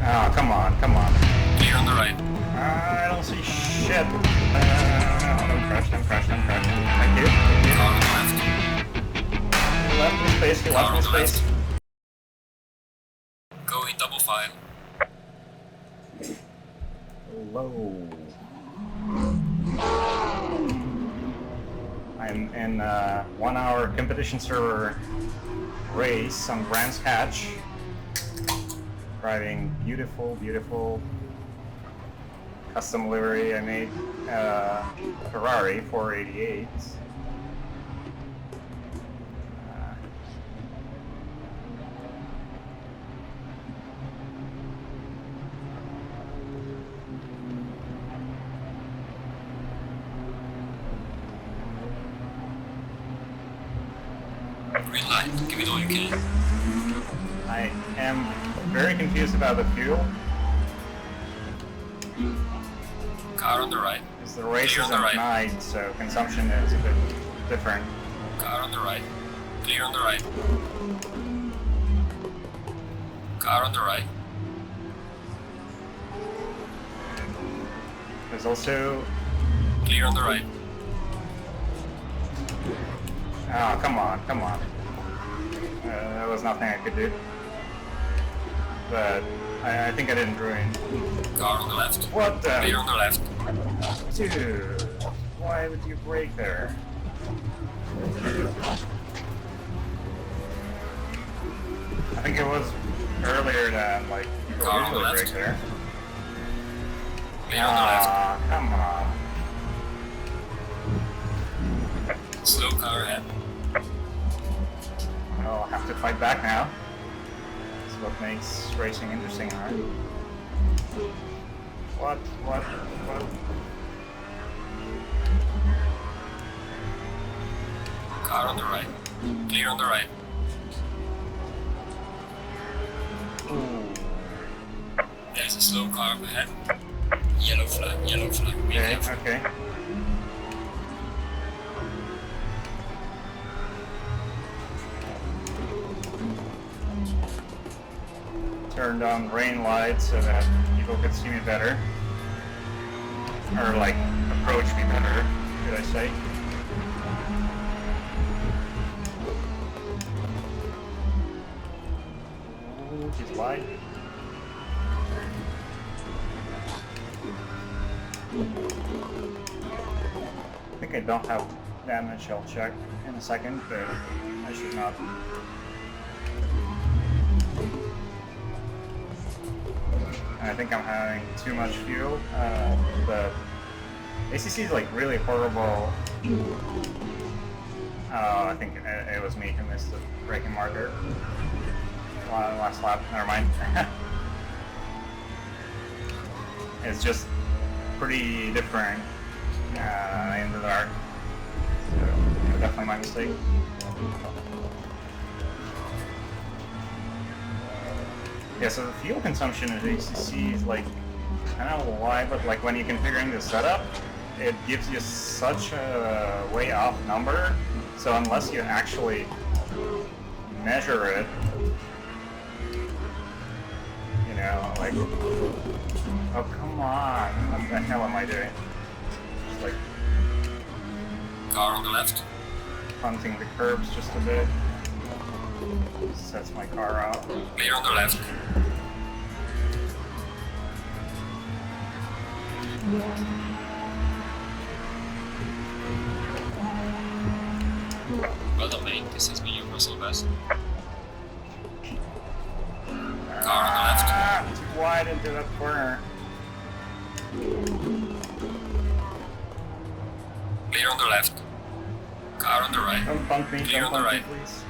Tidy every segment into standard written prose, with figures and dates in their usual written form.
Oh, come on, come on. Clear on the right. I don't see shit. Don't crash, don't crash, don't crash. Thank you. Car on the left. Left me space, Car left on me the space. left. Go in double file. Low. I'm in a 1 hour competition server race on Brands Hatch. Driving beautiful, beautiful custom livery. I made Ferrari 488. Green light. Give it all you can. I am very confused about the fuel. Car on the right. Because the race Clear is on the at right. night, so consumption is a bit different. Car on the right. Clear on the right. Car on the right. There's also... Clear on the right. Oh, come on, come on. There was nothing I could do. But I think I didn't ruin. Car on the left. What the? Clear on the left. Dude, why would you brake there? I think it was earlier that, like, people Car on the usually left. brake there. Clear on the left. Ah, come on. Slow car ahead. I'll have to fight back now. That's what makes racing interesting, right? What? Car on the right. Clear on the right. Ooh. There's a slow car up ahead. Yellow flag, yellow flag. Green Okay, left. okay. Turned on rain lights so that people could see me better. Or like, approach me better, should I say. Ooh, he's light. I think I don't have damage, I'll check in a second, but I should not. I think I'm having too much fuel. The ACC is like really horrible. I think it was me who missed the braking marker. Last lap, never mind. It's just pretty different in the dark. So, definitely my mistake. Yeah, so the fuel consumption at ACC is like, I don't know why, but like when you're configuring the setup, it gives you such a way off number. So unless you actually measure it, you know, like, oh come on, what the hell am I doing? Just like Car on the left. punting the curbs just a bit. Sets my car out. Clear on the left. Well done, mate. This has been your personal best. Car on the left. Too wide into that corner. Clear on the left. Car on the right. Don't bump me, Clear don't on the bump me, right. please.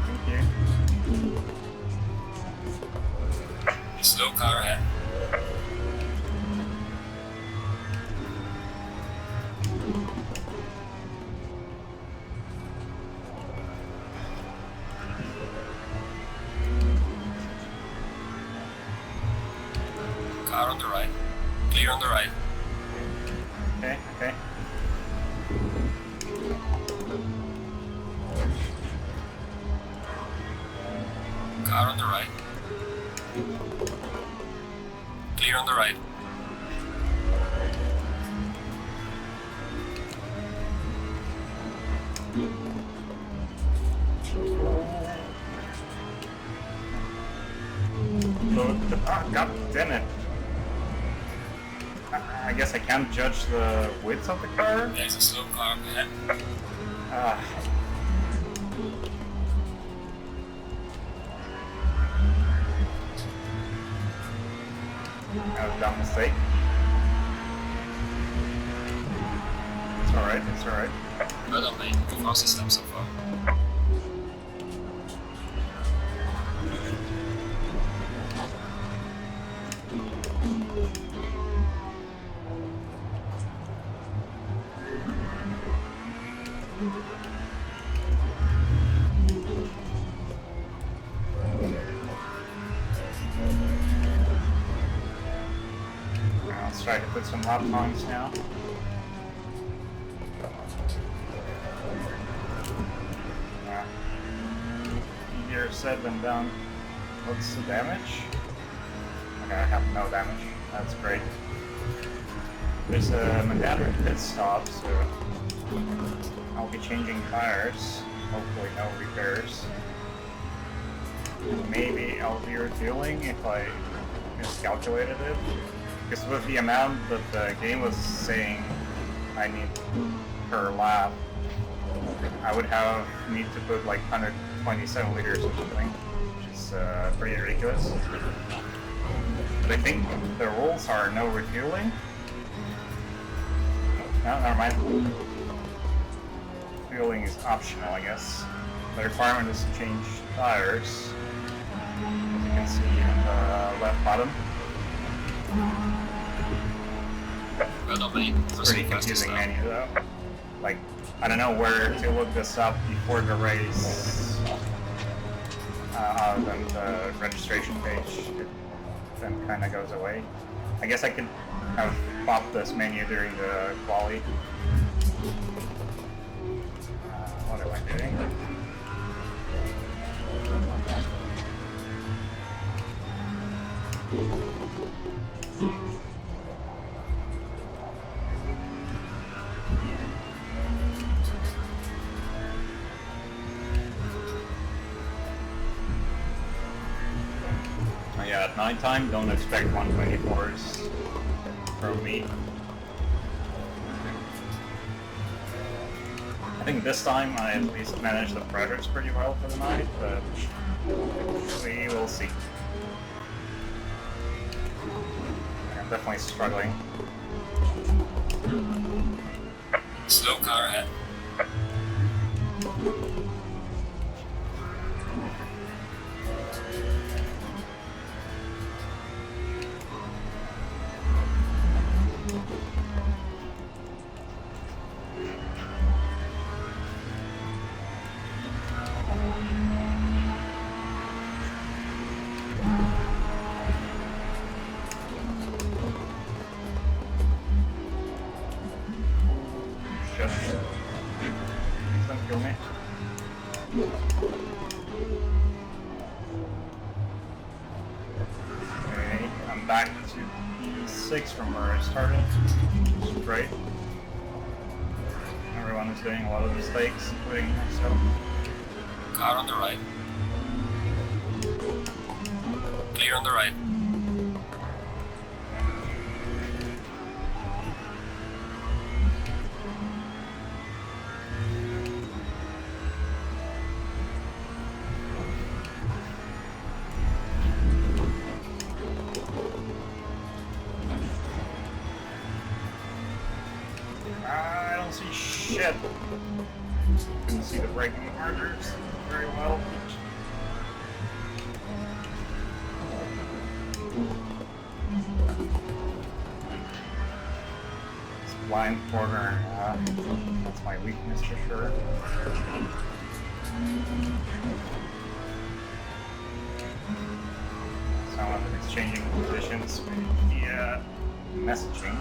Thank you. Slow car ahead. Car on the right. Clear on the right. Okay, okay. Car on the right. Clear on the right. God damn it. I guess I can't judge the width of the car. There's a slow car up ahead. That was a dumb mistake. It's alright, it's alright. Well done, mate. Good fastest lap so far. Let's try to put some lap times now. Easier said than done. What's the damage? Okay, I have no damage. That's great. There's a mandatory pit stop, so I'll be changing tires. Hopefully no repairs. Maybe I'll be refueling if I miscalculated it. Because with the amount that the game was saying I need per lap, I would need to put like 127 liters or something, which is pretty ridiculous. But I think the rules are no refueling. No, never mind. Fueling is optional, I guess. The requirement is to change tires, as you can see on the left bottom. Well done, mate. It's pretty confusing menu though. Like, I don't know where to look this up before the race, other than the registration page. It then kind of goes away. I guess I could have popped this menu during the quali. What am I doing? Yeah, at nighttime, don't expect 124s from me. I think this time I at least managed the projects pretty well for the night, but we will see. I'm definitely struggling. Slow car ahead. Don't kill me. Okay, I'm back to P6 from where I started, which is great. Everyone is doing a lot of mistakes, including myself. Car on the right. Clear on the right. I don't see shit. Couldn't see the braking markers very well. This blind corner, that's my weakness for sure. Some of it is changing positions with the messaging.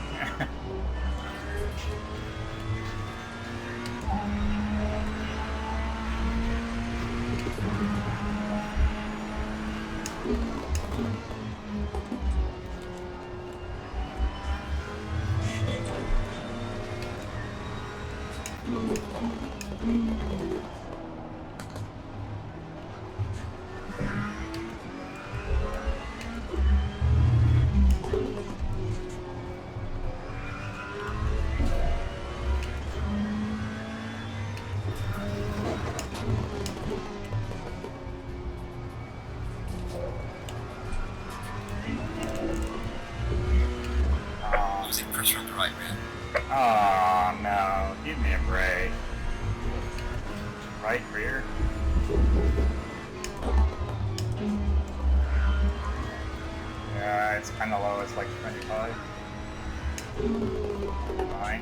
cars from the right rear. Oh no, give me a break. Right rear? Yeah, it's kind of low, it's like 25. Fine.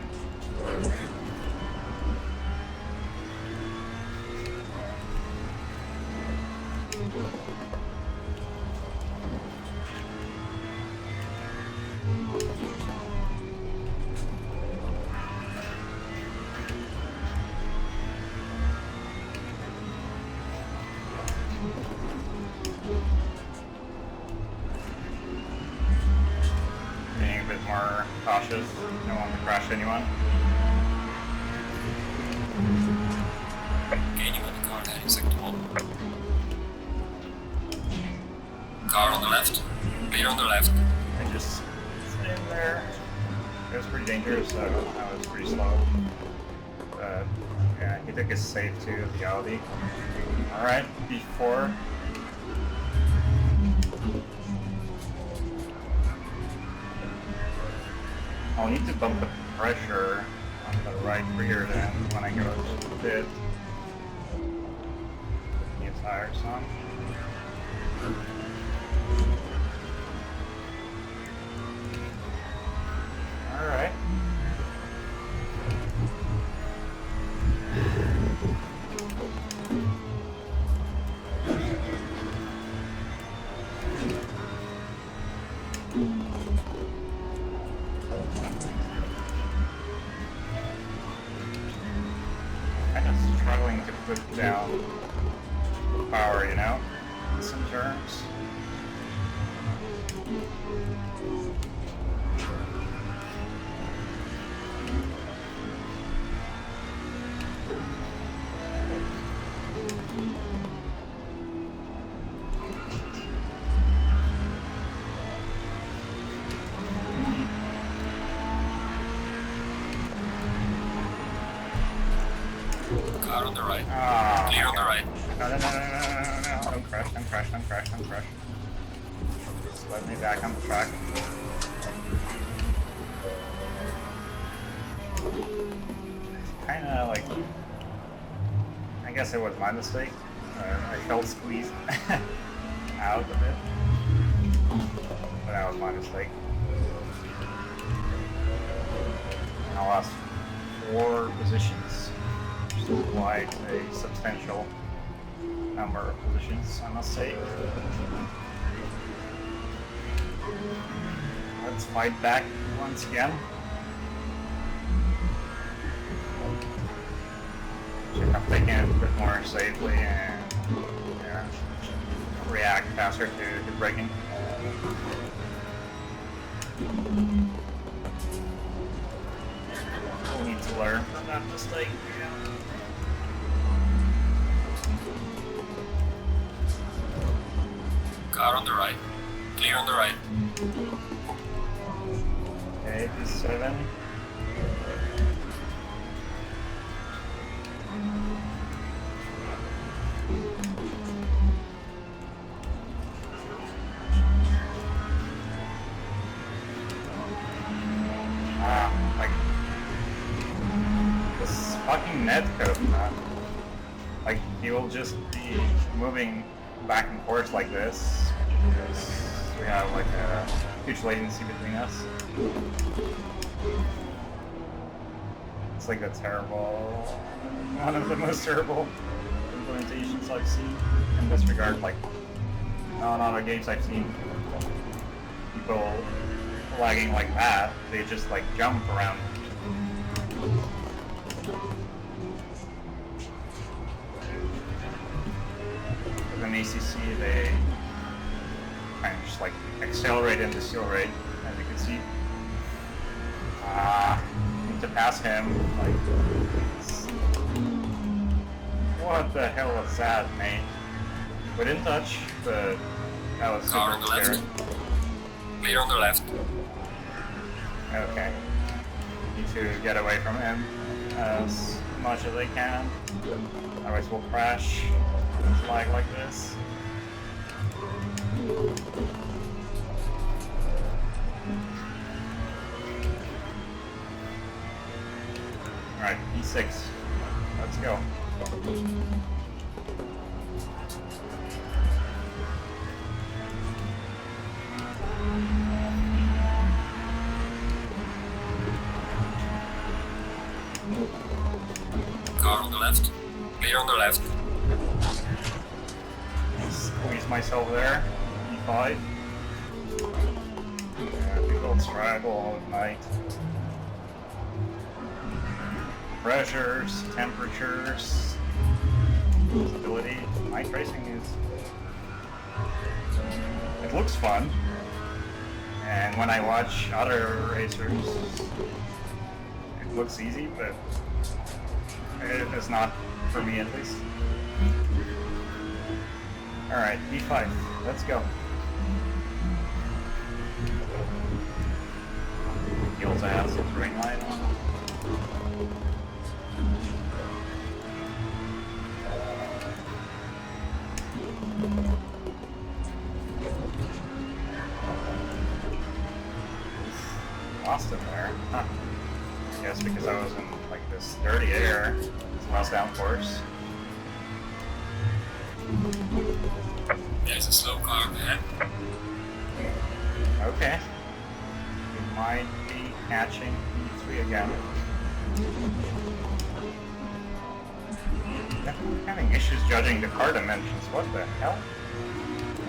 Being a bit more cautious, don't want to crash anyone. Gaining on the car heading sector 1. Car on the left. Clear on the left. I just stay in there. It was pretty dangerous, so I was pretty slow. But yeah, he took his save to the Audi. Alright, B4. I'll need to bump the pressure on the right rear then when I go to the pit. New tires on. Alright. Kind of struggling to put down the power, you know, in some terms. Car on the right. Ah, Clear on the right. No. Don't crash. Just let me back on the track. Kinda like, I guess it was my mistake. I felt squeezed out of it. But that was my mistake. And I lost 4 positions. Which is quite a substantial number of positions, I must say. Let's fight back once again. Should have taken it a bit more safely and react faster to braking. We'll need to learn from that mistake. Car on the right. Clear on the right. Okay, P7. Like this fucking netcode, man. Like he will just be moving back and forth like this because we have like a huge latency between us. It's like a terrible, one of the most terrible implementations I've seen in this regard. Like on other games I've seen people lagging like that, they just like jump around. With an ACC, they kind of just like accelerate and decelerate, as you can see. Need to pass him. Like, what the hell was that, mate? We didn't touch, but that was super Car on the left. Clear on the left. Okay. Need to get away from him as much as I can. Otherwise we'll crash and flag like this. E6. Let's go. Car on the left. Clear on the left. Squeeze myself there. E5. Yeah, people struggle all night. Pressures, temperatures, visibility. Night racing is... it looks fun. And when I watch other racers, it looks easy, but it is not for me at least. Alright, B5, let's go. He also has the green light on. Lost him there. Huh. I guess because I was in like this dirty air. It's last downforce. There's a slow car ahead. Okay. We might be catching E3 again. Definitely having issues judging the car dimensions. What the hell?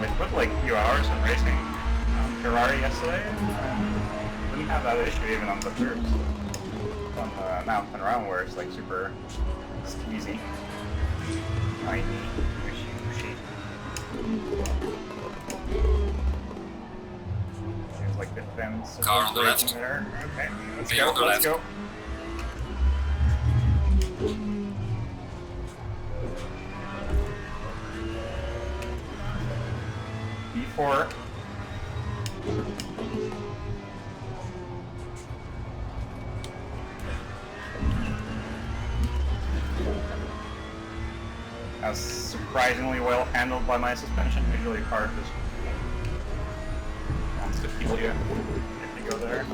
I put like a few hours of racing on Ferrari yesterday. Didn't have that issue even on the first. On the mountain run where it's like super easy. Tiny, wishy. Seems like the fence. Car on the left. There. Okay, let's Clear go. on the Let's left. go. B4. That's surprisingly well handled by my suspension. Usually a car just wants to feel you if you go there.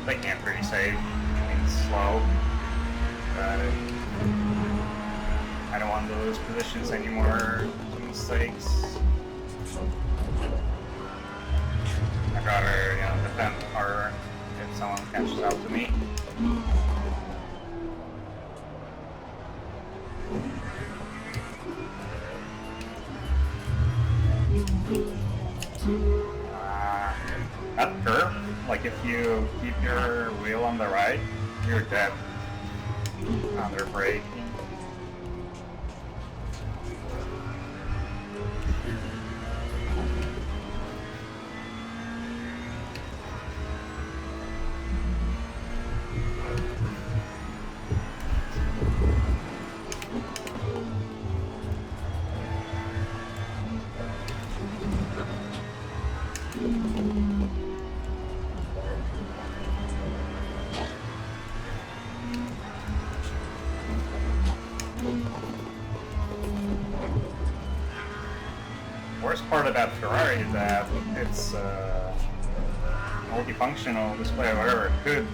They can't pretty safe. I mean, it's slow. But I don't want to lose positions anymore. Mistakes. I'd rather, defend harder if someone catches up to me. That curve, like if you keep your wheel on the right, you're dead under brake. Worst part about Ferrari is that it's multifunctional display, whatever it could.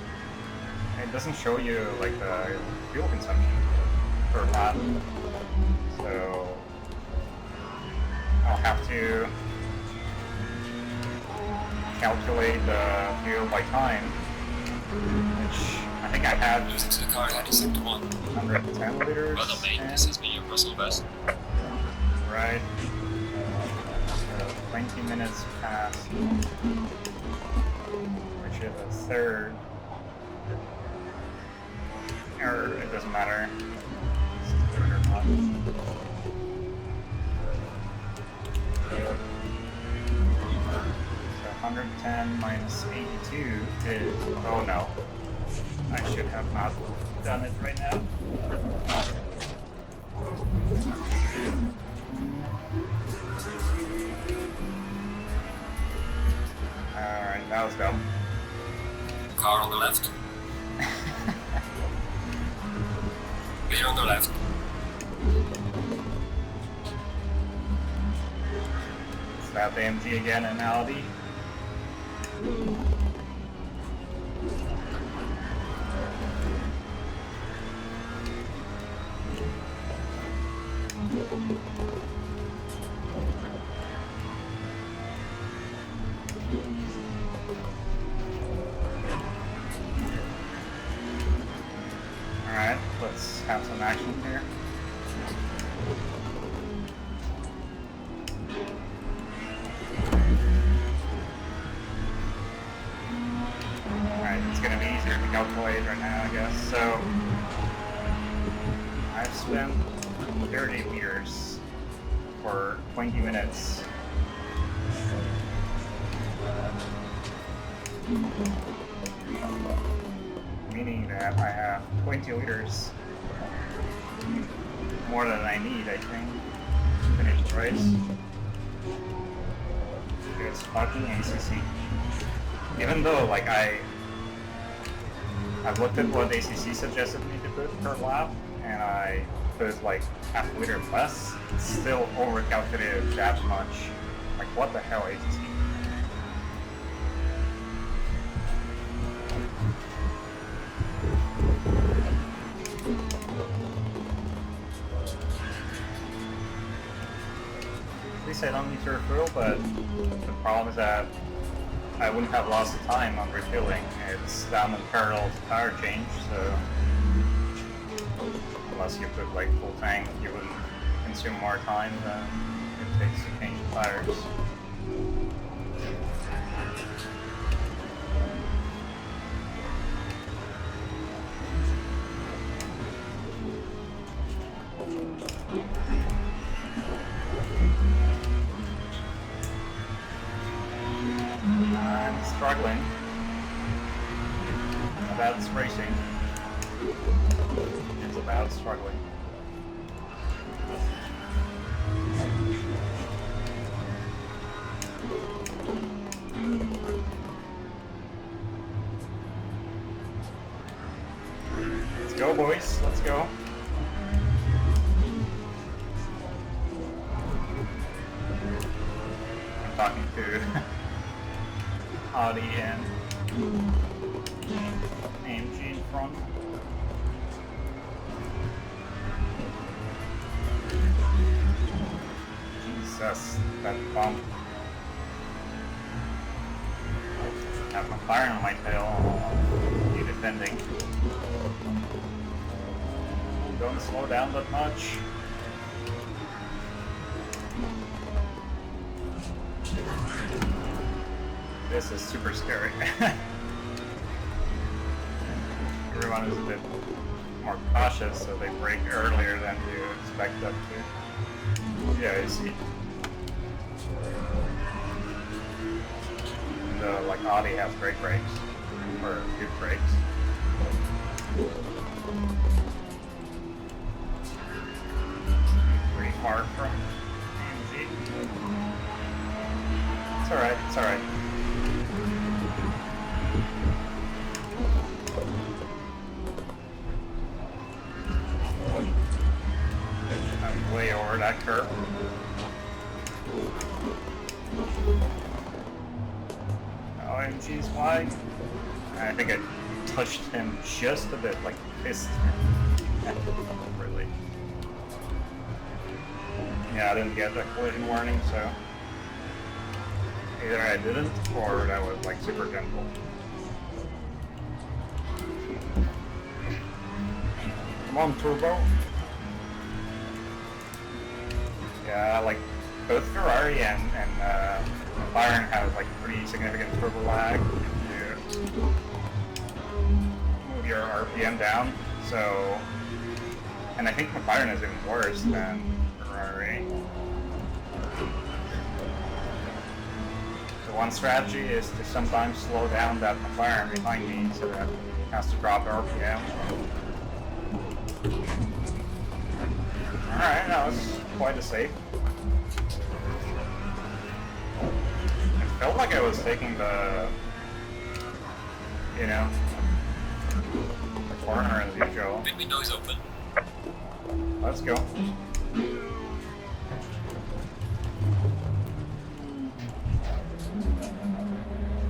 It doesn't show you like the fuel consumption per lap, so I'll have to calculate the fuel by time, which I think I had Losing to the car ahead is sector 1. 110 liters. Well done, mate. This has been your personal best. Right. So 20 minutes past, which is a third. Or it doesn't matter. It's a third or not. So 110 10 minus 82 is... oh no. I should have not done it right now. Alright, that was dumb. Car on the left. Clear on the left. Is that AMG again and Audi? Alright, let's have some action here. Alright, it's gonna be easier to calculate right now, I guess. So, I've spent 30 meters for 20 minutes. Meaning that I have 20 liters more than I need, I think, to finish the race. It's fucking ACC. Even though, like, I've looked at what ACC suggested me to put per lap, and I put like half a liter less, it's still overcalculated that much. Like, what the hell, ACC? At least I don't need to refill, but the problem is that I wouldn't have lost the time on refilling. It's down in parallel to tire change, so unless you put like full tank, you wouldn't consume more time than it takes to change the tires. I'm struggling. That's racing. It's about struggling. Let's go, boys. Let's go. I'm talking to Audi and AMG in front. Jesus, that bump. Have my fire on my tail. I'll be defending. Don't slow down that much. This is super scary. Everyone is a bit more cautious, so they brake earlier than you expect them to. Yeah, you see. And like Audi has great brakes, or good brakes. Pretty far from AMG. It's alright, it's alright. I'm way over that curve. OMG's wide. I think I touched him just a bit, like fist him. Really. Yeah, I didn't get the collision warning, so either I didn't or that was like super gentle. Come on, turbo. Yeah, like both Ferrari and McLaren have like pretty significant turbo lag if you move your RPM down. So, and I think McLaren is even worse than Ferrari. So one strategy is to sometimes slow down that McLaren behind me so that it has to drop RPM. Alright, that was quite a save. It felt like I was taking the, you know, the corner as usual. Big window's open. Let's go.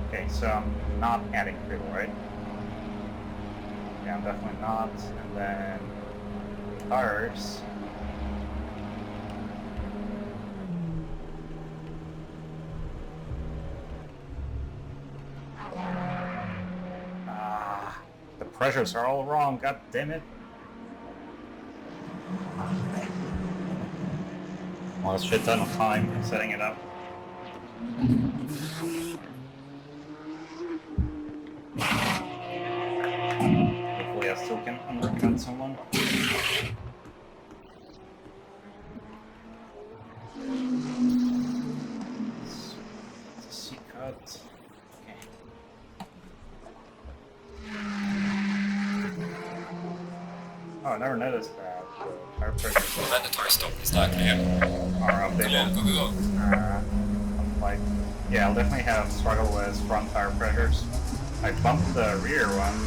Okay, so I'm not adding fuel, right? Yeah, I'm definitely not. And then tires. Ah, the pressures are all wrong, god damn it. Lost shit ton of time setting it up. Hopefully I still can undercut someone. It's a C-cut. Okay. Oh, I never noticed that. Tire pressure. Mandatory stop is not clear. Are updated. Go. Like, yeah, I'll definitely have struggle with front tire pressures. I bumped the rear one,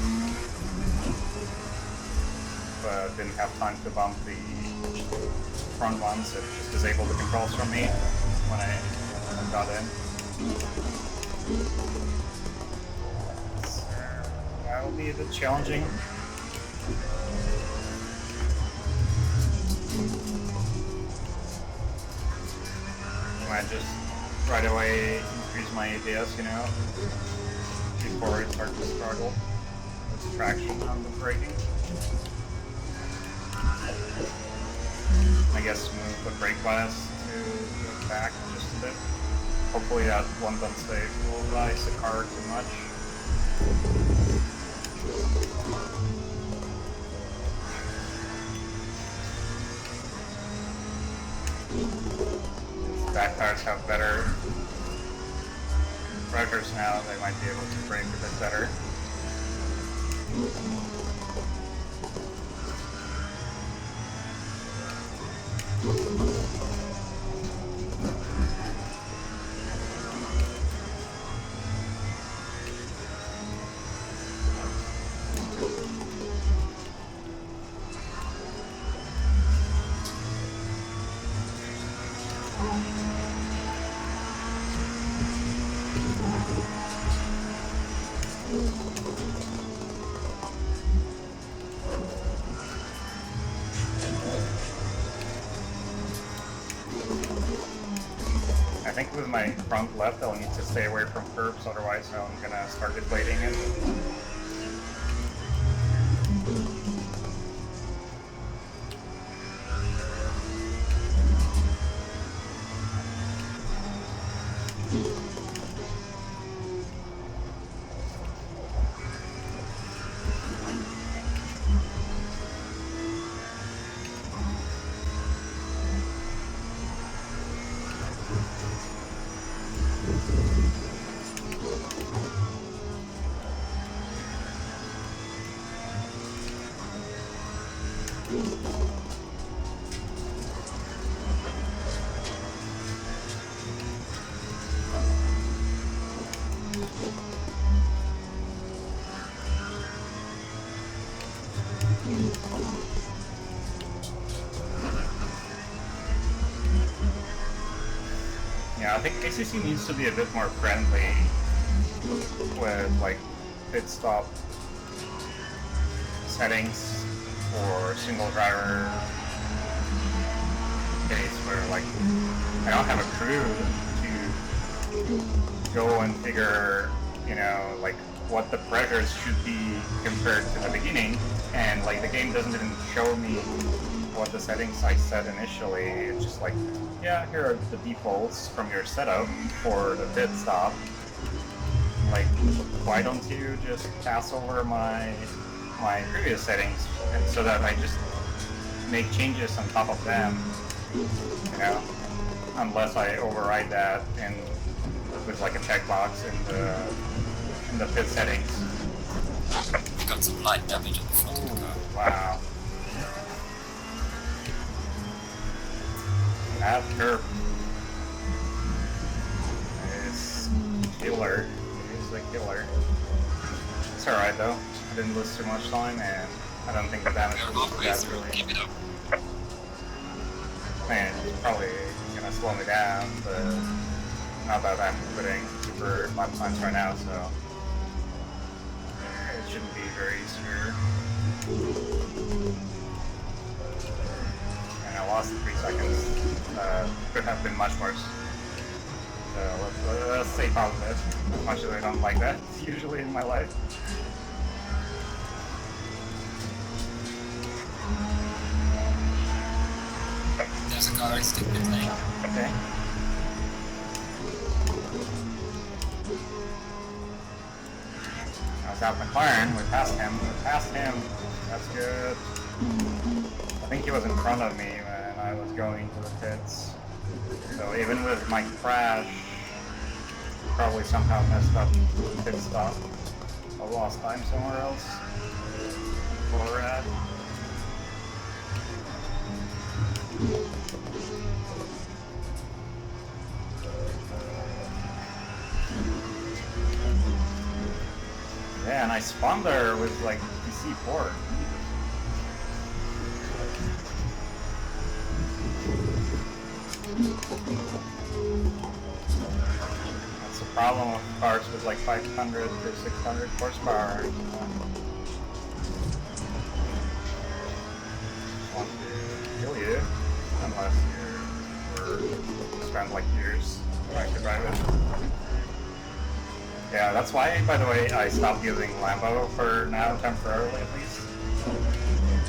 but didn't have time to bump the front ones. It just disabled the controls from me when I got in. So that will be a bit challenging. I just right away increase my ABS, you know, before I start to struggle with traction on the braking. I guess move the brake bias to the back just a bit. Hopefully that one don't save will rise the car too much. Back tires have better pressures now, they might be able to brake a bit better. I think with my front left, I'll need to stay away from curbs, otherwise I'm gonna start deflating it. Yeah, I think ACC needs to be a bit more friendly with like pit stop settings for single driver case where like I don't have a crew to go and figure, you know, like what the pressures should be compared to the beginning, and like the game doesn't even show me what the settings I set initially. It's just like, yeah, here are the defaults from your setup for the pit stop. Like, why don't you just pass over my previous settings, and so that I just make changes on top of them, you know, unless I override that in with like a checkbox in the pit settings. You've got some light damage on the front of the car. Wow. That curb is killer. It's a killer. It's alright though. I didn't lose too much time, and I don't think the damage was that really. Keep it up. Man, it's probably gonna slow me down, but not that I'm putting super lap times right now, so it shouldn't be very severe. And I lost 3 seconds. Could have been much worse. So let's stay positive, as much as I don't like that usually in my life. There's a car stick pit lane. Okay. I was out McLaren, we passed him. That's good. I think he was in front of me when I was going to the pits. So even with my crash, probably somehow messed up the pit stop. I lost time somewhere else. Full red. Yeah, and I spawned there with like DC4. That's the problem with cars with like 500 to 600 horsepower. Want to kill you unless you spend like years trying to drive it. Yeah, that's why, by the way, I stopped using Lambo for now, temporarily at least.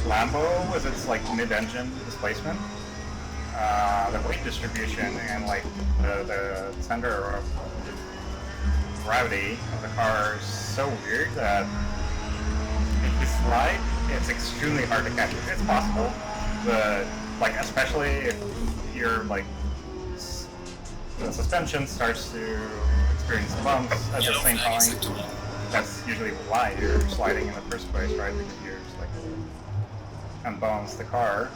Lambo was its like mid-engine displacement. The weight distribution and like the center of gravity of the car is so weird that if you slide, it's extremely hard to catch it. It's possible, but like especially if you're like the suspension starts to experience bumps at the same time. That's usually why you're sliding in the first place, right? Because you're just like unbalance the car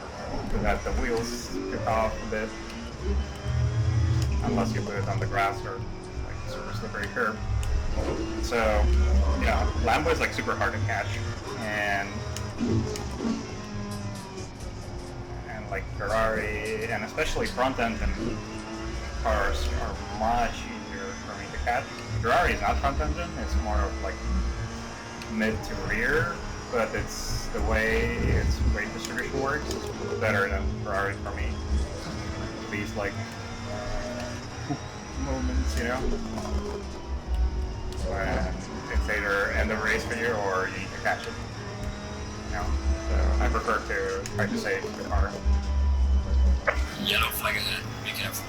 so that the wheels kick off a bit, unless you put it on the grass or like super slippery curb. So yeah, Lambo is like super hard to catch, and like Ferrari and especially front engine cars are much easier for me to catch. Ferrari is not front engine, it's more of like mid to rear, but it's the way its weight distribution works is better than Ferrari for me. These like moments, you know, when it's either end of race for you or you need to catch it. You know, so I prefer to try to save the car. Yellow flag ahead, be careful.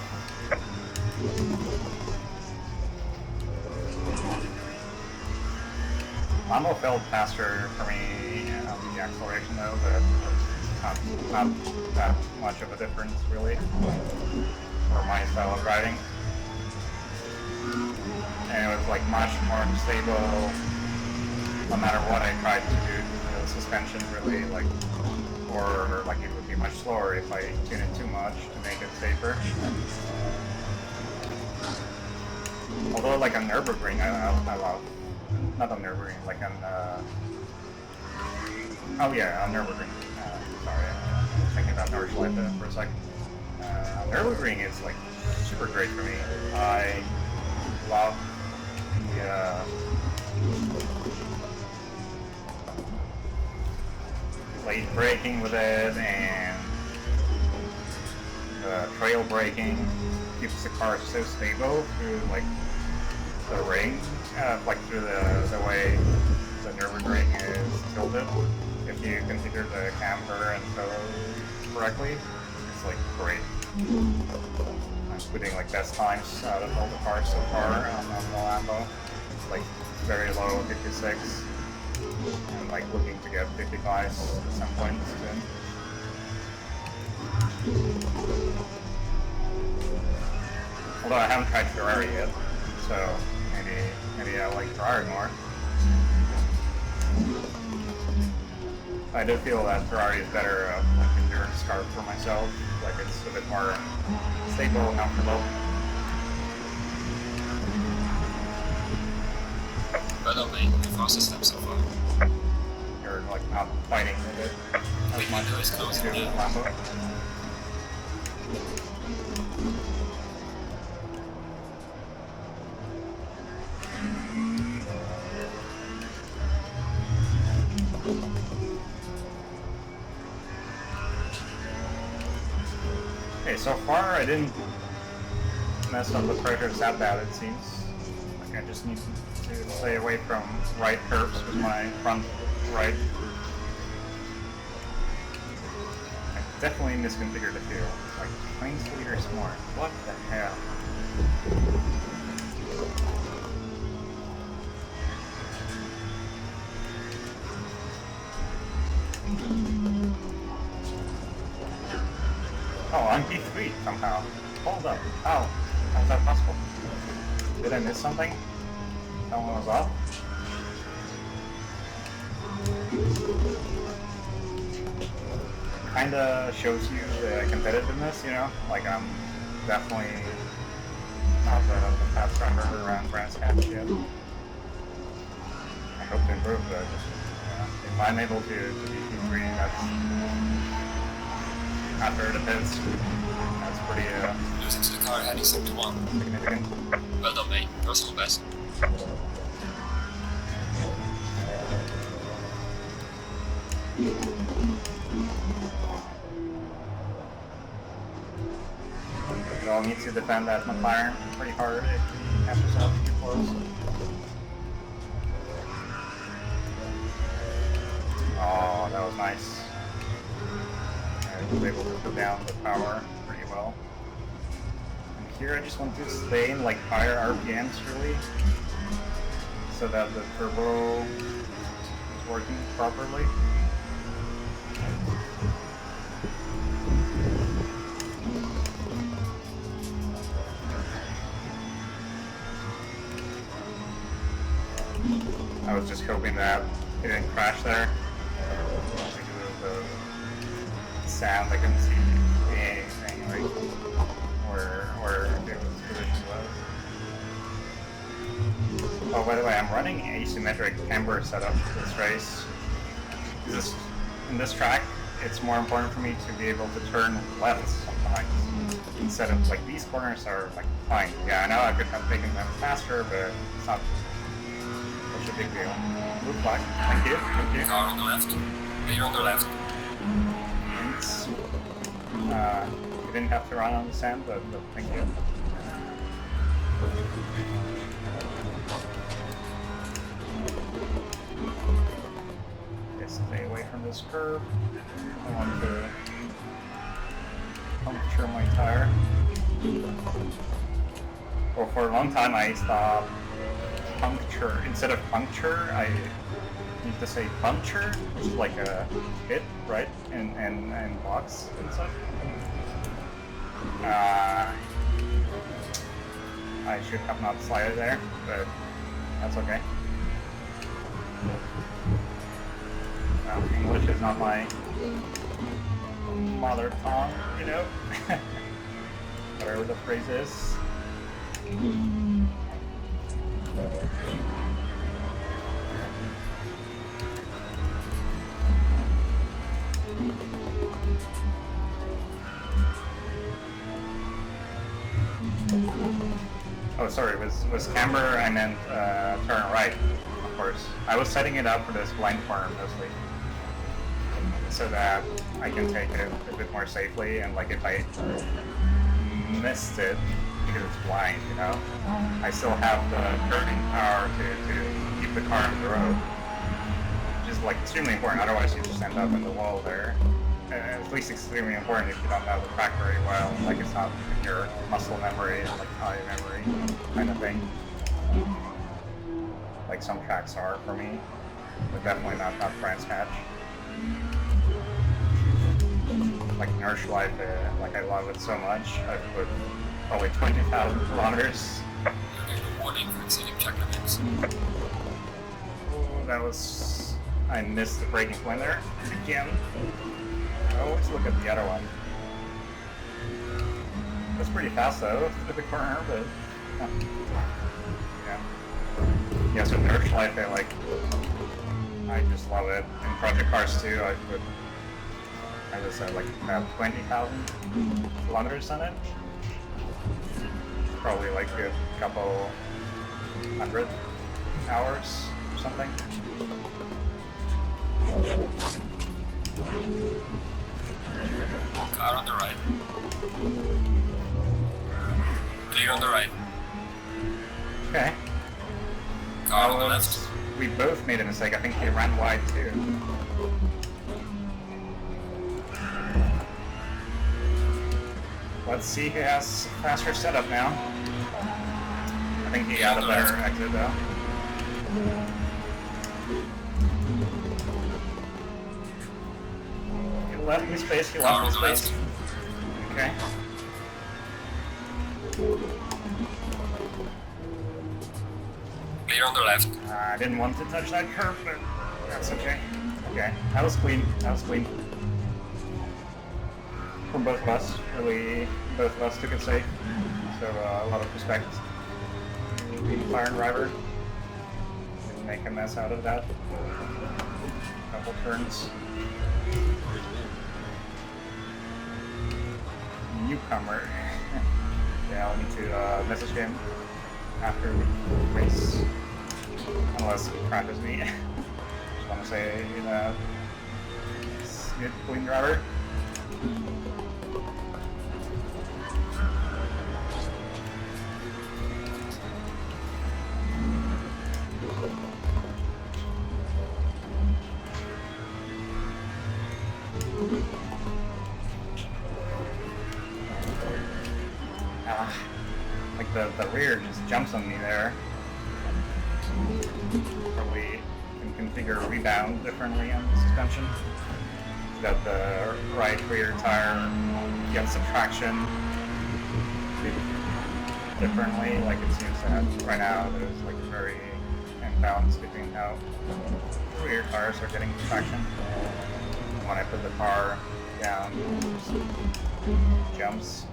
Lambo felt faster for me on the acceleration though, but not that much of a difference really for my style of driving. And it was like much more stable no matter what I tried to do to the suspension really, like, or like it would be much slower if I tune it too much to make it safer. Although like on Nürburgring I love, not on Nürburgring, like on oh yeah, on Nürburgring. Sorry, I was thinking about Nordschleife for a second. Nürburgring is like super great for me. I love the late braking with it, and the trail braking keeps the car so stable through like the ring, like through the way the Nürburgring is tilted. If you configure the camber and tow correctly, it's like great. I'm putting like best times out of all the cars so far on the Lambo. It's like very low 56, and like looking to get 55s at some point soon. Although I haven't tried Ferrari yet, So maybe I like Ferrari more. I do feel that Ferrari is better like endurance car for myself. Like it's a bit more stable, comfortable. But not main, the fastest lap so far. You're like not fighting with it as much Window is as closing you do with now. Lambo. Okay, so far I didn't mess up the pressures that bad, it seems. Like I just need to stay away from right curves with my front right. I definitely misconfigured the fuel. Like 20 liters more. What the hell? Oh, on G3 somehow. Hold up. How? How's that possible? Did I miss something? Someone was off? Kinda shows you the competitiveness, you know? Like I'm definitely not the fast driver around Brands Hatch yet. I hope to improve, but if I'm able to beat G3, that's after the pits. That's pretty Losing to the car heading sector 1. significant. Well done, mate. Personal best. You all need to defend that McLaren pretty hard if you have yourself too close. Oh, that was nice. I was able to put down the power pretty well. And here I just want to stay in like higher RPMs really, so that the turbo is working properly. I was just hoping that it didn't crash there. Because of the sound, I couldn't see anything like where the position was. Oh, by the way, I'm running asymmetric camber setup for this race. In this track, it's more important for me to be able to turn left sometimes instead of like these corners are like fine. Yeah, I know I could have taken them faster, but it's not such a big deal. Blue flag. Thank you. Thank you. Car on the left. Clear on the left. Thanks. You didn't have to run on the sand, but thank you. Okay, stay away from this curve. I want to puncture my tire. Well, for a long time I thought puncture, instead of puncture, I need to say puncture, which is like a hit, right? And box and stuff. I should have not slided there, but that's okay. English is not my mother tongue, you know? Whatever the phrase is. Oh, sorry, was camber, I meant turn right, of course. I was setting it up for this blind corner mostly, so that I can take it a bit more safely, and like if I missed it, because it's blind, you know, I still have the turning power to keep the car on the road, which is like extremely important, otherwise you just end up in the wall there. At least extremely important if you don't know the track very well, like it's not in your muscle memory, like eye memory kind of thing. Like some tracks are for me, but definitely not Brands Hatch. Like Nurse-Life, like I love it so much, I've put probably 20,000 kilometers warning for exceeding check limits. Oh, that was... I missed the braking point there. Again. I always look at the other one. That's pretty fast though, through the corner, but... yeah. Yeah, so Nerf Life, I just love it. In Project Cars 2, I put... I just had like about 20,000 kilometers on it. Probably like a couple hundred hours or something. Car on the right. Clear on the right. Okay. Car on the left. We both made a mistake. I think he ran wide too. Let's see who has faster setup now. I think he had a better exit though. He left me space, he left me space. Okay. Clear on the left. I didn't want to touch that curb, but that's okay. Okay, that was clean, that was clean. From both of us, really, both of us took it safe. So a lot of respect. Being fire and driver. Didn't make a mess out of that. Couple turns. Newcomer. Yeah, I'll need to message him after the race. Unless he crashes me. Just want to say, he's a good clean driver. Like the rear just jumps on me there. Probably can configure rebound differently on the suspension. Got the right rear tire gets some traction differently, like it seems to have right now. There's like a very imbalance between how rear tires are getting traction. And when I put the car down, it just jumps.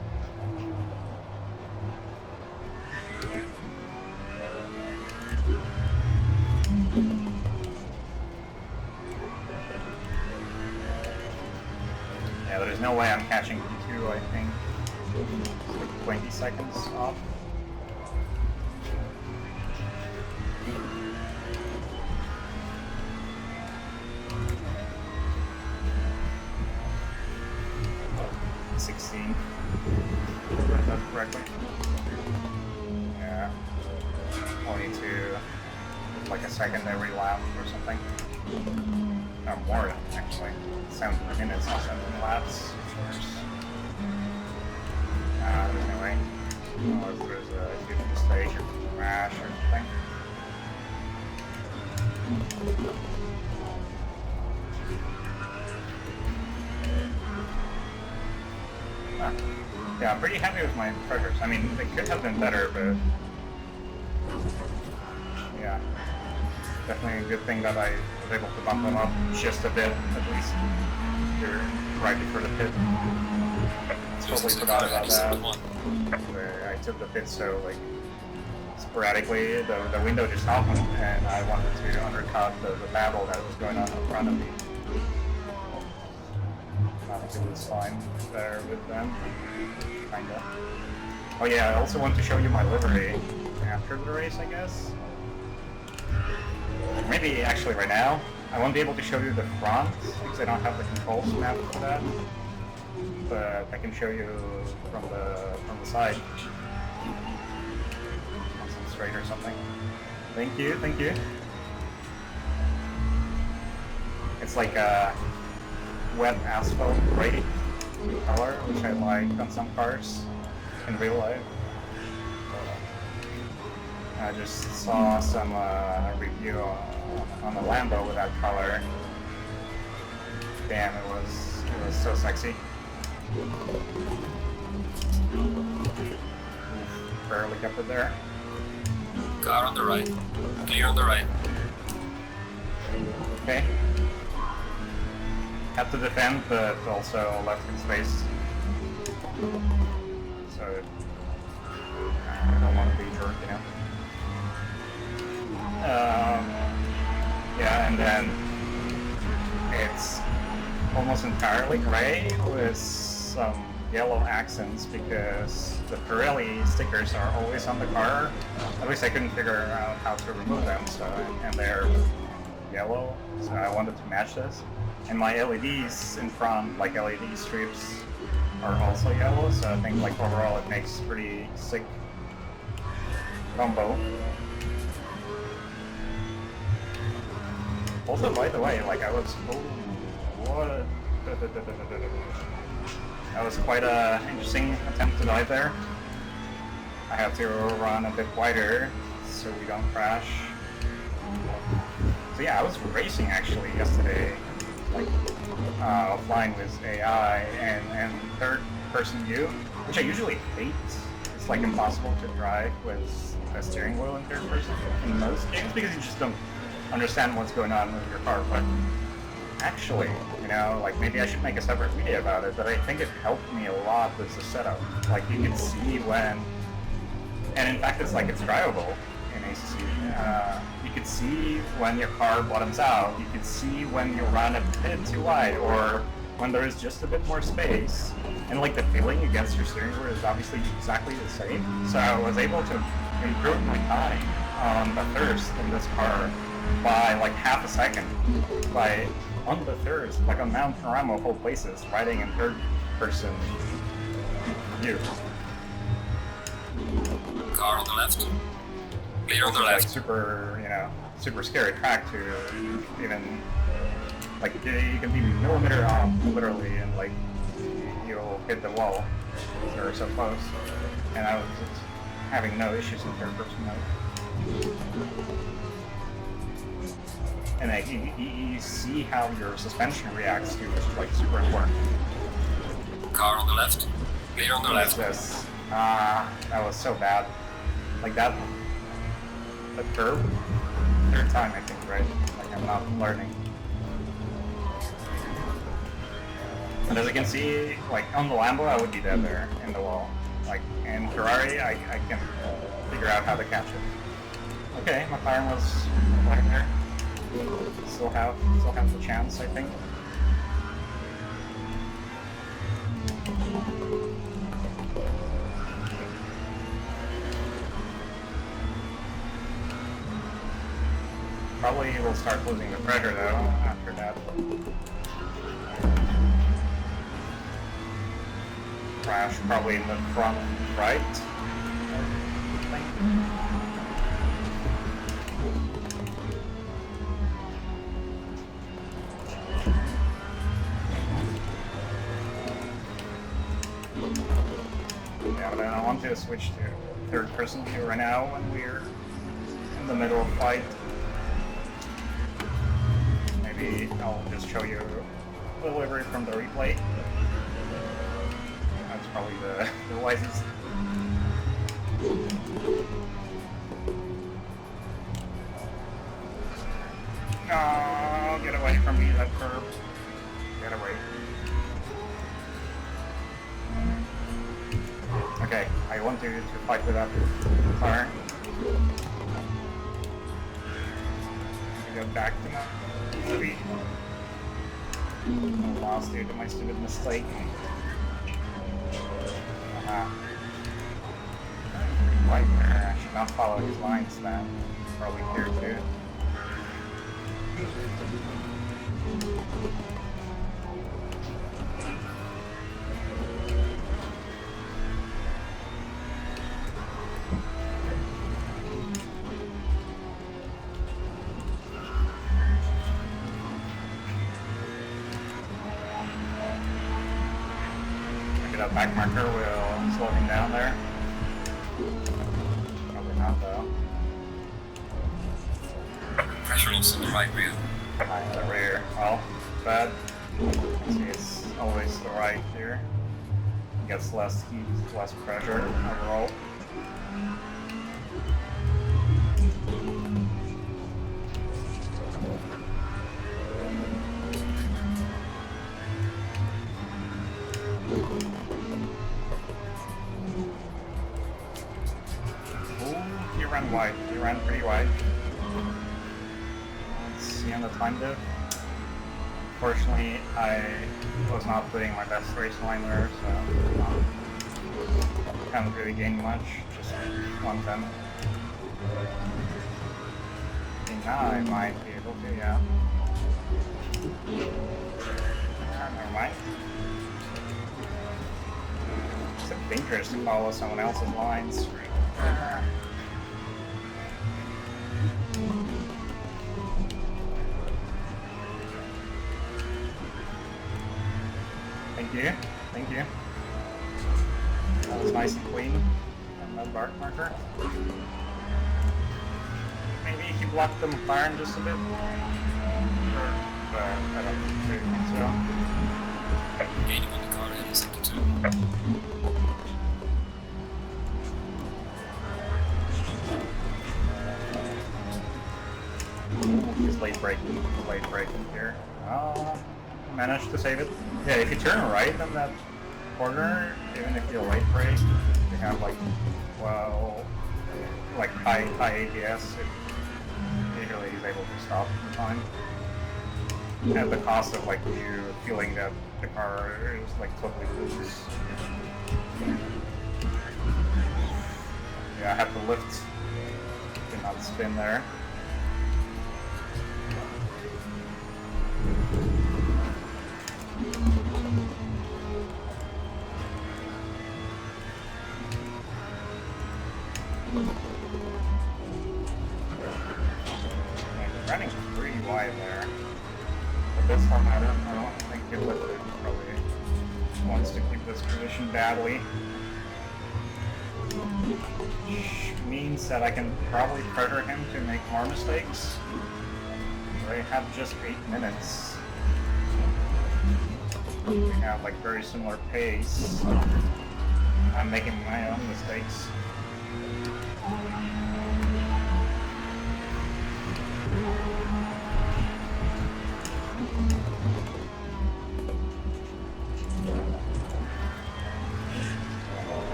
Yeah, there's no way I'm catching P2, I think. It's like 20 seconds off. Oh, 16. Read that correctly. Yeah. Only to like a second every lap or something. No, more actually. 7 minutes, not 7 laps. There's no way. Unless there's a huge mistake or crash or something. Huh. Yeah, I'm pretty happy with my pressures. I mean, they could have been better, but yeah. Definitely a good thing that I was able to bump them up just a bit, at least. Here, right before the pit. Totally forgot about that. Where I took the pit so like sporadically, the window just opened, and I wanted to undercut the battle that was going on in front of me. It was fine there with them, kinda. Oh yeah, I also want to show you my livery after the race, I guess. Maybe actually right now. I won't be able to show you the front because I don't have the controls mapped for that. But I can show you from the side. On some straight or something. Thank you, thank you. It's like a wet asphalt gray color, which I like on some cars in real life. I just saw some review on the Lambo with that color. Damn, it was so sexy. Barely kept it there. Car on the right. Clear on the right. Okay. Have to defend, but also left in space. So I don't want to be a jerk, you know. Yeah, and then it's almost entirely gray with some yellow accents because the Ferrari stickers are always on the car. At least I couldn't figure out how to remove them, so, and they're yellow, so I wanted to match this. And my LEDs in front, like LED strips, are also yellow, so I think like overall it makes pretty sick combo. Also, by the way, like I was, what? That was quite a interesting attempt to dive there. I have to run a bit wider so we don't crash. So yeah, I was racing actually yesterday, like offline with AI and third-person view, which I usually hate. It's like impossible to drive with a steering wheel in third person in most games because you just don't understand what's going on with your car. But actually, you know, like maybe I should make a separate video about it, but I think it helped me a lot with the setup. Like you can see when, and in fact it's like it's drivable in ACC. You can see when your car bottoms out, you can see when you run a bit too wide or when there is just a bit more space. And like the feeling against your steering wheel is obviously exactly the same. So I was able to improve my time on the thirst in this car by like half a second by on the thirst, like on Mount Panorama of all places, riding in third person view. Car on the left. Clear on the Like left. super, you know, super scary track to even, like you can be millimeter off literally and like you'll hit the wall. They're so close. And I was just having no issues in third person mode. And like, you see how your suspension reacts to, which is like super important. Car on the left. Clear on the left. This, that was so bad. Like that, the curve, third time I think, right? Like I'm not learning. And as you can see, like on the Lambo I would be dead there in the wall. Like in Ferrari I can figure out how to catch it. Okay, McLaren was right there. Still have the chance, I think. Probably will start losing the pressure though after that. Crash probably in the front right. I think. Yeah, but I don't want to switch to third person view right now when we're in the middle of a fight. Maybe I'll just show you the delivery from the replay. That's probably the wisest. Oh, get away from me, that curb. Get away. Okay, I want to fight with that car. Go back to my movie. I lost due to my stupid mistake. Right there. I should not follow his lines then. Probably here too. That back marker will slow him down there. Probably not though. Pressure loss in the right rear. Behind the rear. Well, bad. See, it's always the right here. Gets less heat, less pressure overall. ran wide. He ran pretty wide. Let's see on the time diff. Fortunately, I was not putting my best race line there, so can't really gain much. Just 110. I think I might be able to, yeah. Never mind. It's dangerous to follow someone else's lines. Thank you. Thank you. That was nice and clean. And that bark marker. Maybe he blocked the McLaren just a bit. I don't really think so. Gaining on the car ahead in sector 2. He's late braking here. Managed to save it. Yeah, if you turn right on that corner, even if you late brake, you have like, well, like high ABS, usually he's able to stop in time. At the cost of like you feeling that the car is like totally loose. Yeah, I have to lift, did not spin there. Running pretty wide there. But this time I don't think he lifted. He probably wants to keep this position badly. Which means that I can probably pressure him to make more mistakes. I have just 8 minutes. We have like very similar pace. I'm making my own mistakes.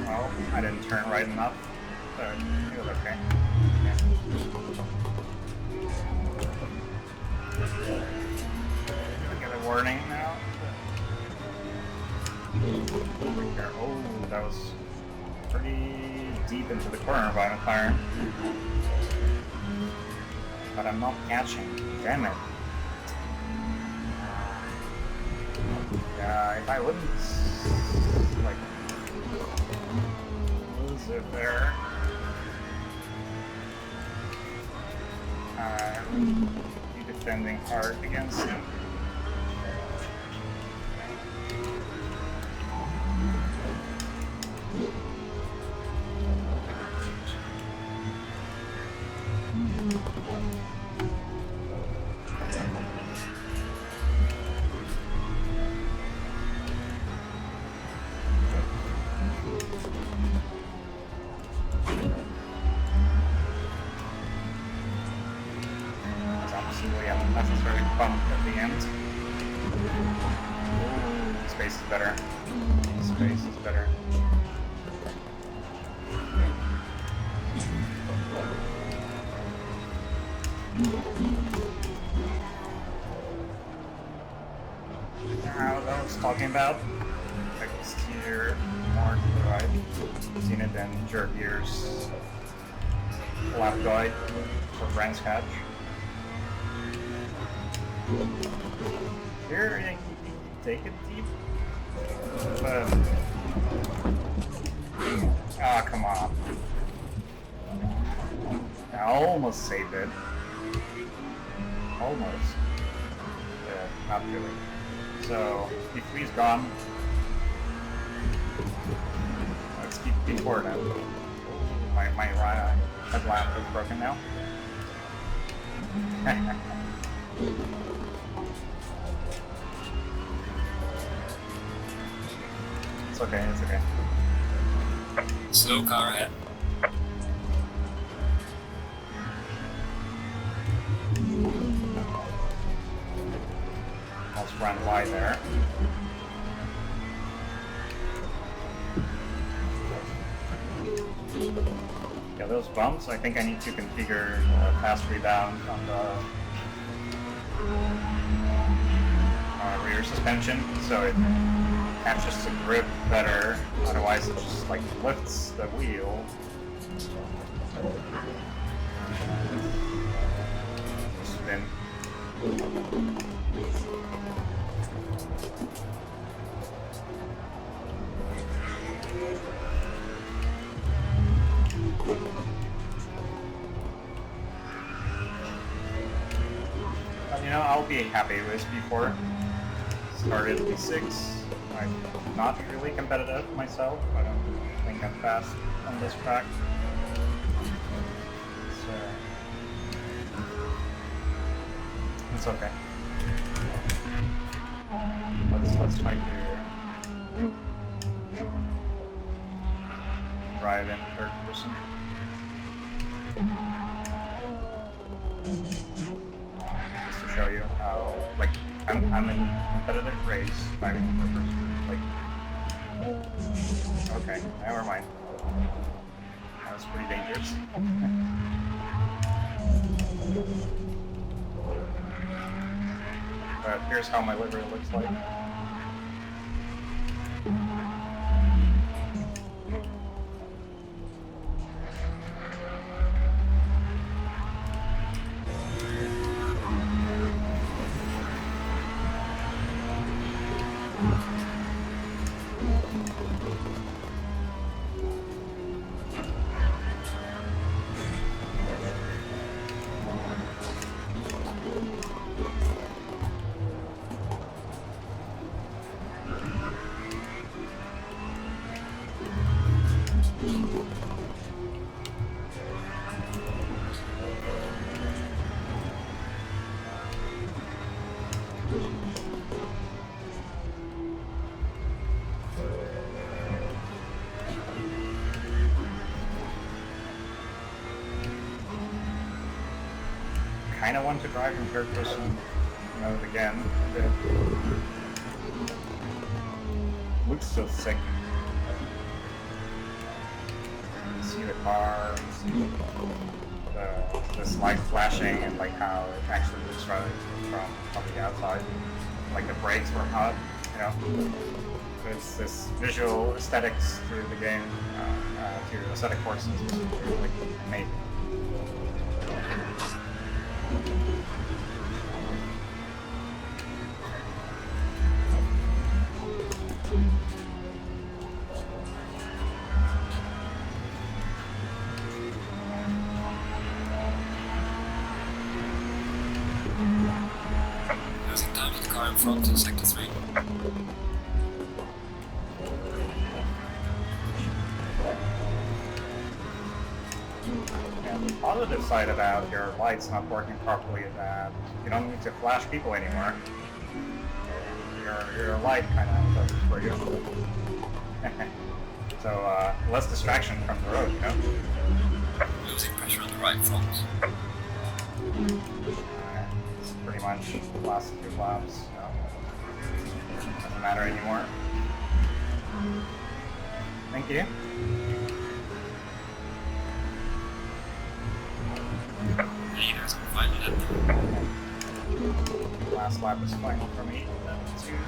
Well, I didn't turn right enough, but it was okay. Yeah. I get a warning now. Oh, that was pretty deep into the corner by McLaren. But I'm not catching. Damn it. Yeah, if I wouldn't like lose it there, I would be defending hard against him. Absolutely unnecessary bump at the end. Ooh, space is better. Space is better. Now, that I was talking about. I can steer more to the right. Seen it then jerk gears. Left guide for Brands catch. Here, you can take it deep. Come on. I almost saved it. Almost. Not really. So, he's gone. Let's keep before now. My headlamp is broken now. It's okay, it's okay. Slow car ahead. Let's run wide there. Yeah, those bumps, I think I need to configure fast rebound on the rear suspension so it catches the grip better, otherwise it just like lifts the wheel. Spin. You know, I'll be happy with before. Started V6. I'm not really competitive myself. I don't think I'm fast on this track. So it's okay. Let's try to drive in third person. Just to show you how, like, I'm in competitive race, driving in third person. Like, okay, never mind. That was pretty dangerous. But here's how my livery looks like. Kind of want to drive in third person mode again. It looks so sick. You see the car, you see this light flashing, and like how it actually looks right from the outside. Like the brakes were hot, you know. So it's this visual aesthetics to the game, to aesthetic forces, is really like amazing. Losing time to the car in front in sector 3. And the positive side about your lights not working properly is that you don't need to flash people anymore. Your light kind of does it for you. So less distraction from the road, you know? Losing pressure on the right front. It's pretty much the last few laps, so doesn't matter anymore. Thank you. Leaders are finally at Last lap is final for me. That's good.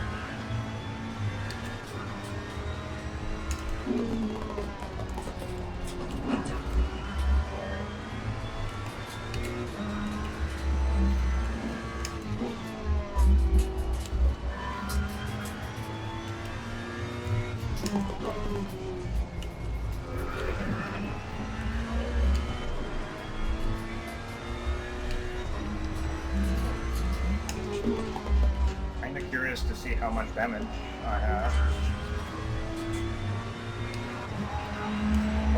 Kinda curious to see how much damage I have.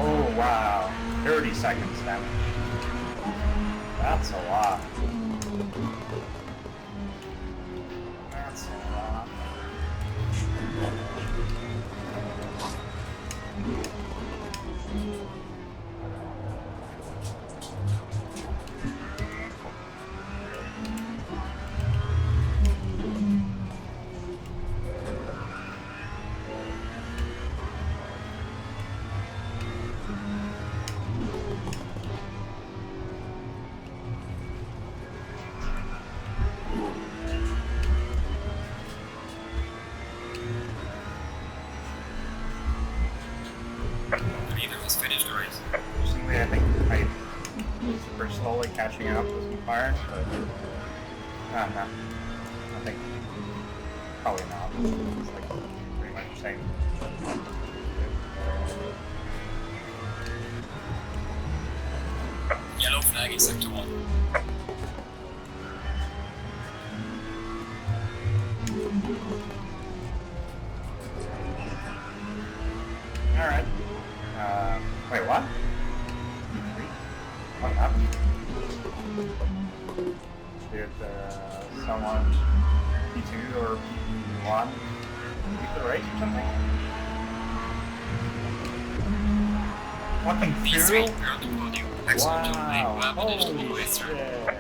Oh wow, 30 seconds damage. That's a lot. That's a lot. catching up with McLaren, but no, I think probably not. It's like pretty much the same. Yellow flag in sector 1. Alright. Wait, what? What happened? Did someone P2 or P1 beat the race or something? Fucking P3, Fuel? we're on the podium. Excellent job, mate. Wow, Well managed all the holy way through. shit.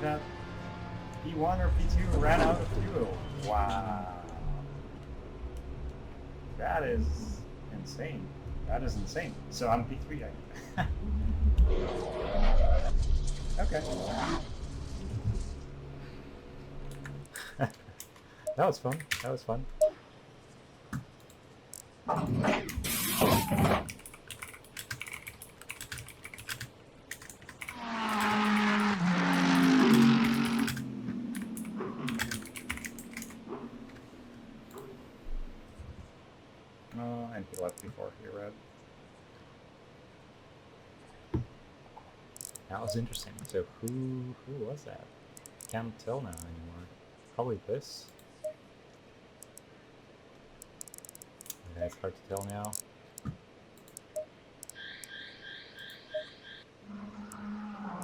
That P1 or P2 ran out of fuel. Wow. That is insane. That is insane. So I'm P3, I Okay. That was fun. That was fun. And he left before he read. That was interesting. So who was that? Can't tell now anymore. Probably this. Yeah, it's hard to tell now.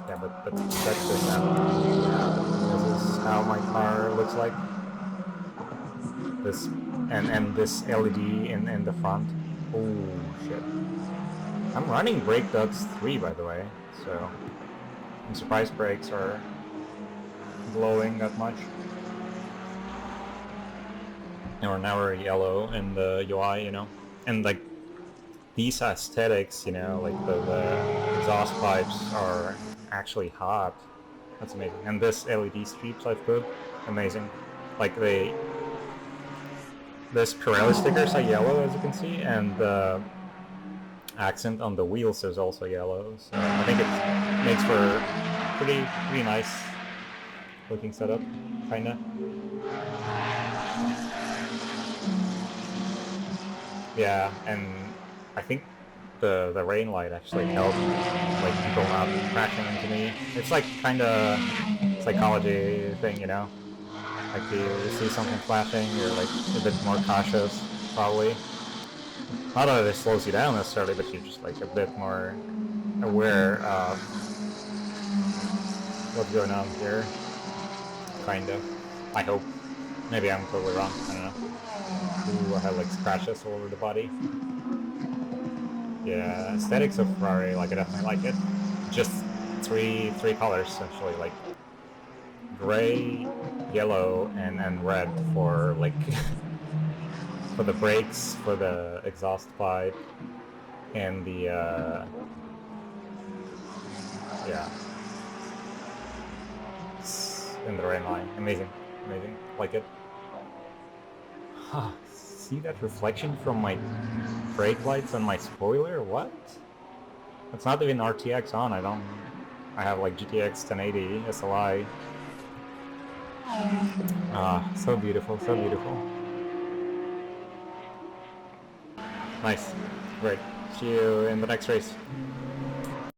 Yeah, but check this out. This is how my car looks like. This and this LED in the front. Oh shit! I'm running brake ducts 3, by the way, so I'm surprised brakes are glowing that much. Or now we're yellow in the UI, you know, and like these aesthetics, you know, like the exhaust pipes are actually hot. That's amazing. And this LED strips I've put, amazing. Like this Pirelli stickers are yellow, as you can see, and the accent on the wheels is also yellow. So I think it makes for a pretty nice looking setup, kinda. Yeah, and I think the rain light actually helped, like, people not crashing into me. It's like kinda psychology thing, you know? Like, you see something flashing, you're like a bit more cautious, probably. Not that it slows you down necessarily, but you're just like a bit more aware of what's going on here. Kind of. I hope. Maybe I'm totally wrong. I don't know. Ooh, I have like scratches all over the body. Yeah, aesthetics of Ferrari, like, I definitely like it. Just three colors essentially, like gray, yellow, and red for like for the brakes, for the exhaust pipe, and the yeah, in the rain line. Amazing, like it. See that reflection from my brake lights on my spoiler? What? It's not even RTX on. I have like GTX 1080 SLI. So beautiful, so beautiful. Nice. Great. See you in the next race.